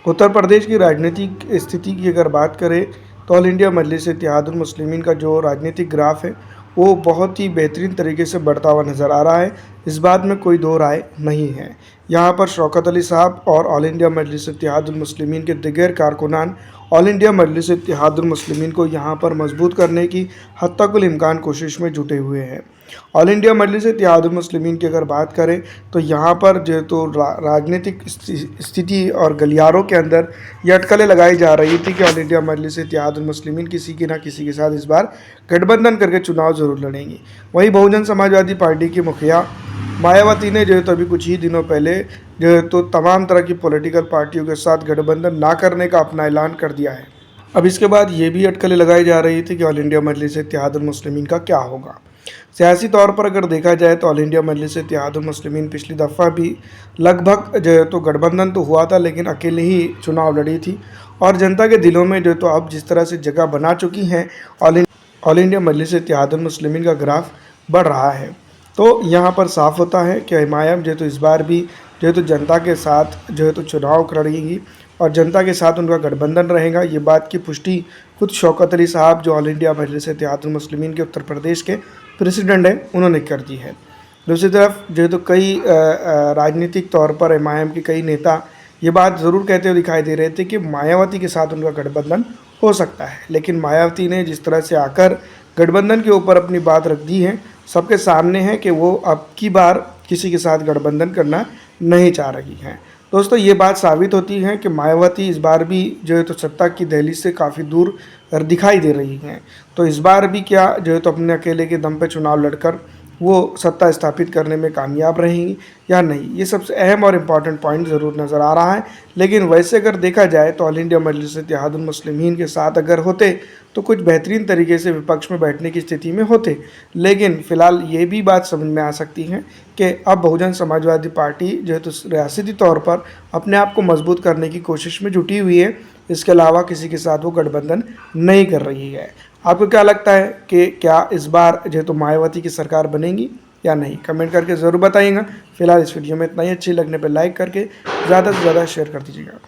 उत्तर प्रदेश की राजनीतिक स्थिति की अगर बात करें तो ऑल इंडिया मजलिस इत्तेहादुल मुस्लिमीन का जो राजनीतिक ग्राफ है वो बहुत ही बेहतरीन तरीके से बढ़ता हुआ नज़र आ रहा है। इस बात में कोई दो राय नहीं है। यहाँ पर शौकत अली साहब और ऑल इंडिया मजलिस इत्तेहादुल मुस्लिमीन के दिगर कारकुनान ऑल इंडिया मजलिस इत्तेहादुल मुस्लिमीन को यहाँ पर मजबूत करने की हत्तकुल इम्कान कोशिश में जुटे हुए हैं। ऑल इंडिया मजलिस इत्तेहादुल मुस्लिमीन की अगर बात करें तो यहाँ पर जो तो राजनीतिक स्थिति और गलियारों के अंदर ये अटकलें लगाई जा रही थी कि ऑल इंडिया मजलिस इत्तेहादुल मुस्लिमीन किसी की ना किसी के साथ इस बार गठबंधन करके चुनाव ज़रूर लड़ेंगी। वहीं बहुजन समाजवादी पार्टी की मुखिया मायावती ने जो है तो अभी कुछ ही दिनों पहले जो है तो तमाम तरह की पॉलिटिकल पार्टियों के साथ गठबंधन ना करने का अपना ऐलान कर दिया है। अब इसके बाद ये भी अटकलें लगाई जा रही थी कि ऑल इंडिया मजलिस इत्तेहादुल मुस्लिमीन का क्या होगा। सियासी तौर पर अगर देखा जाए तो ऑल इंडिया मजलिस इत्तेहादुल मुस्लिमीन पिछली दफ़ा भी लगभग जो है तो गठबंधन तो हुआ था लेकिन अकेले ही चुनाव लड़ी थी और जनता के दिलों में जो है तो अब जिस तरह से जगह बना चुकी हैं ऑल इंडिया मजलिस इत्तेहादुल मुस्लिमीन का ग्राफ बढ़ रहा है। तो यहाँ पर साफ़ होता है कि हिमायत जो है तो इस बार भी जो है तो जनता के साथ जो है तो चुनाव लड़ेंगी और जनता के साथ उनका गठबंधन रहेगा। ये बात की पुष्टि खुद शौकत अली साहब जो ऑल इंडिया मजलिस इत्तेहादुल मुस्लिमीन के उत्तर प्रदेश के प्रेसिडेंट हैं उन्होंने कर दी है। दूसरी तरफ जो है तो कई राजनीतिक तौर पर एमआईएम के कई नेता ये बात ज़रूर कहते हुए दिखाई दे रहे थे कि मायावती के साथ उनका गठबंधन हो सकता है, लेकिन मायावती ने जिस तरह से आकर गठबंधन के ऊपर अपनी बात रख दी है, सबके सामने है कि वो अब की बार किसी के साथ गठबंधन करना नहीं चाह रही हैं। दोस्तों ये बात साबित होती है कि मायावती इस बार भी जो है तो सत्ता की दहलीज से काफ़ी दूर दिखाई दे रही हैं। तो इस बार भी क्या जो है तो अपने अकेले के दम पे चुनाव लड़कर वो सत्ता स्थापित करने में कामयाब रहेंगी या नहीं, ये सबसे अहम और इम्पॉर्टेंट पॉइंट ज़रूर नज़र आ रहा है। लेकिन वैसे अगर देखा जाए तो ऑल इंडिया मजलिस इत्तेहादुल मुस्लिमीन के साथ अगर होते तो कुछ बेहतरीन तरीके से विपक्ष में बैठने की स्थिति में होते। लेकिन फ़िलहाल ये भी बात समझ में आ सकती है कि अब बहुजन समाजवादी पार्टी जो है तो रियासती तौर पर अपने आप को मजबूत करने की कोशिश में जुटी हुई है, इसके अलावा किसी के साथ वो गठबंधन नहीं कर रही है। आपको क्या लगता है कि क्या इस बार जो है तो मायावती की सरकार बनेगी या नहीं? कमेंट करके ज़रूर बताइएगा। फिलहाल इस वीडियो में इतना ही। अच्छी लगने पर लाइक करके ज़्यादा से ज़्यादा शेयर कर दीजिएगा।